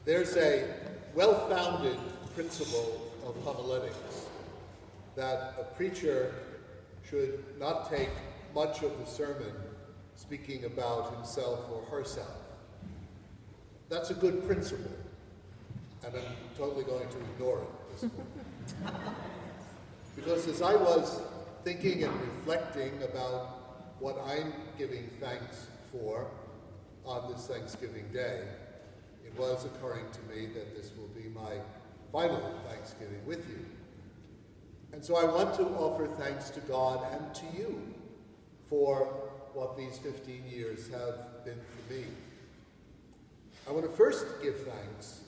There's a well-founded principle of homiletics that a preacher should not take much of the sermon speaking about himself or herself. That's a good principle, and I'm totally going to ignore it at this point. Because as I was thinking and reflecting about what I'm giving thanks for on this Thanksgiving Day, it was occurring to me that this will be my final Thanksgiving with you. And so I want to offer thanks to God and to you for what these 15 years have been for me. I want to first give thanks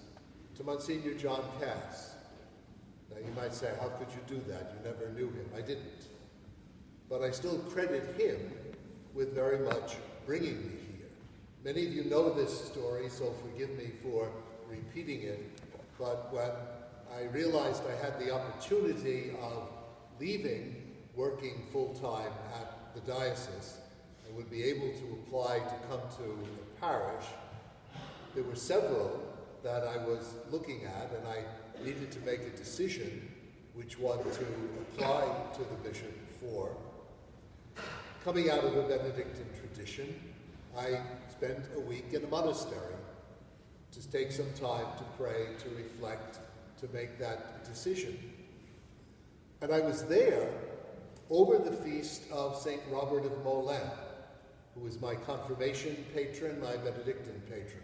to Monsignor John Cass. Now you might say, how could you do that? You never knew him. I didn't. But I still credit him with very much bringing me here. Many of you know this story, so forgive me for repeating it. But when I realized I had the opportunity of leaving working full-time at the diocese and would be able to apply to come to a parish, there were several that I was looking at, and I needed to make a decision which one to apply to the bishop for. Coming out of a Benedictine tradition, I spent a week in a monastery to take some time to pray, to reflect, to make that decision. And I was there over the feast of St. Robert of Molin, who was my confirmation patron, my Benedictine patron.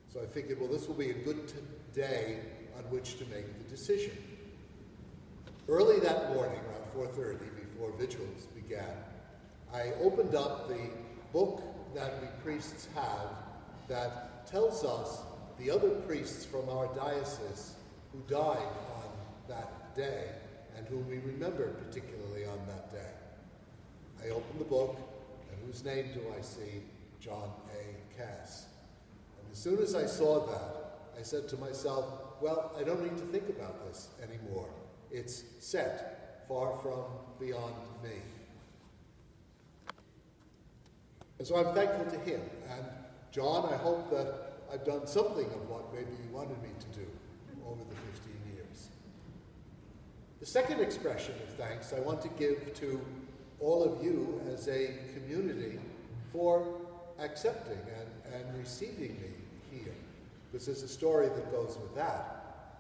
So I figured, well, this will be a good day on which to make the decision. Early that morning, around 4:30, before vigils began, I opened up the book that we priests have that tells us the other priests from our diocese who died on that day and whom we remember particularly on that day. I opened the book, and whose name do I see? John A. Cass. And as soon as I saw that, I said to myself, well, I don't need to think about this anymore. It's set, far from beyond me. And so I'm thankful to him. And John, I hope that I've done something of what maybe you wanted me to do over the 15 years. The second expression of thanks I want to give to all of you as a community for accepting and receiving me here. Because there's a story that goes with that.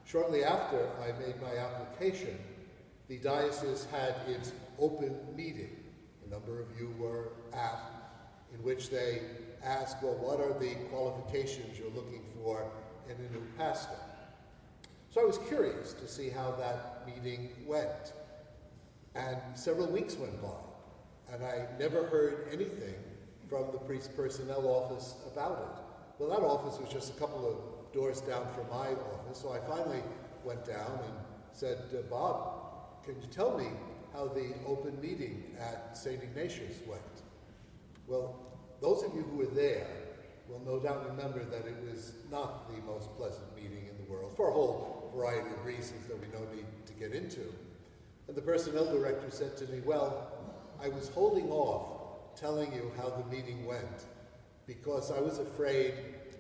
Shortly after I made my application, the diocese had its open meeting. A number of you were at, in which they asked, well, what are the qualifications you're looking for in a new pastor? So I was curious to see how that meeting went. And several weeks went by, and I never heard anything from the priest personnel office about it. Well, that office was just a couple of doors down from my office, so I finally went down and said, Bob, can you tell me how the open meeting at St. Ignatius went? Well, those of you who were there will no doubt remember that it was not the most pleasant meeting in the world, for a whole variety of reasons that we no need to get into. And the personnel director said to me, well, I was holding off telling you how the meeting went because I was afraid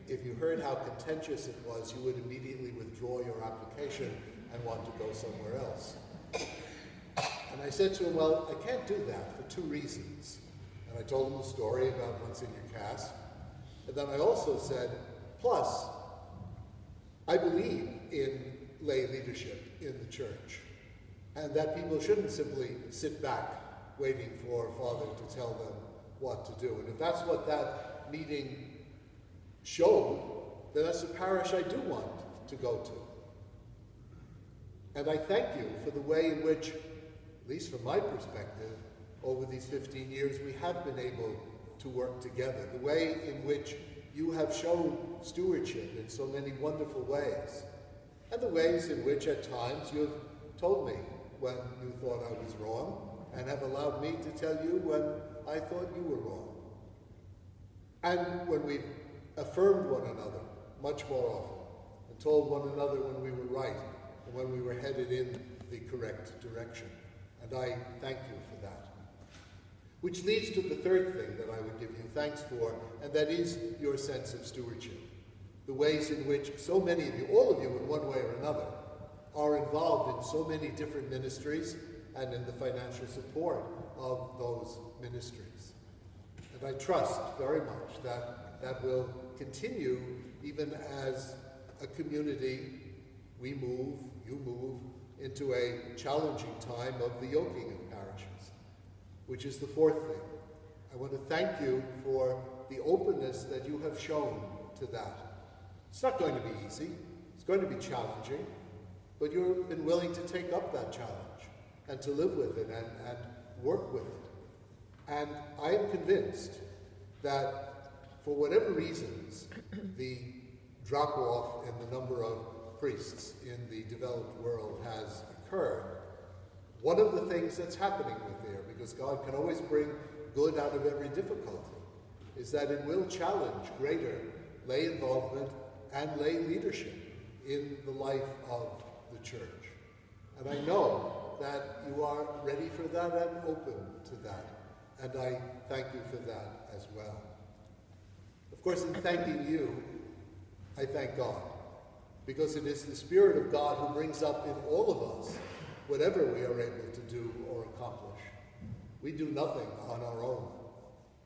if you heard how contentious it was, you would immediately withdraw your application and want to go somewhere else. And I said to him, well, I can't do that for two reasons. And I told him the story about Monsignor Cass. And then I also said, plus, I believe in lay leadership in the church, and that people shouldn't simply sit back waiting for a father to tell them what to do. And if that's what that meeting showed, then that's a parish I do want to go to. And I thank you for the way in which, at least from my perspective, over these 15 years, we have been able to work together. The way in which you have shown stewardship in so many wonderful ways. And the ways in which at times you have told me when you thought I was wrong, and have allowed me to tell you when I thought you were wrong. And when we've affirmed one another much more often, and told one another when we were right, and when we were headed in the correct direction. And I thank you for that. Which leads to the third thing that I would give you thanks for, and that is your sense of stewardship. The the ways in which so many of you, all of you in one way or another, are involved in so many different ministries and in the financial support of those ministries. And I trust very much that that will continue even as a community we move, you move, into a challenging time of the yoking of parishes, which is the fourth thing. I want to thank you for the openness that you have shown to that. It's not going to be easy. It's going to be challenging, but you've been willing to take up that challenge and to live with it and work with it. And I am convinced that for whatever reasons the drop-off in the number of priests in the developed world has occurred, one of the things that's happening with there, because God can always bring good out of every difficulty, is that it will challenge greater lay involvement and lay leadership in the life of the church. And I know that you are ready for that and open to that. And I thank you for that as well. Of course, in thanking you, I thank God, because it is the Spirit of God who brings up in all of us whatever we are able to do or accomplish. We do nothing on our own.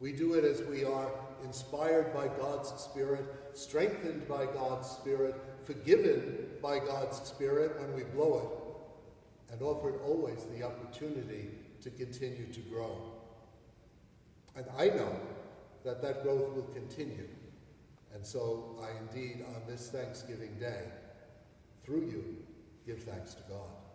We do it as we are inspired by God's Spirit, strengthened by God's Spirit, forgiven by God's Spirit when we blow it, and offered always the opportunity to continue to grow. And I know that that growth will continue. And so I indeed, on this Thanksgiving Day, through you, give thanks to God.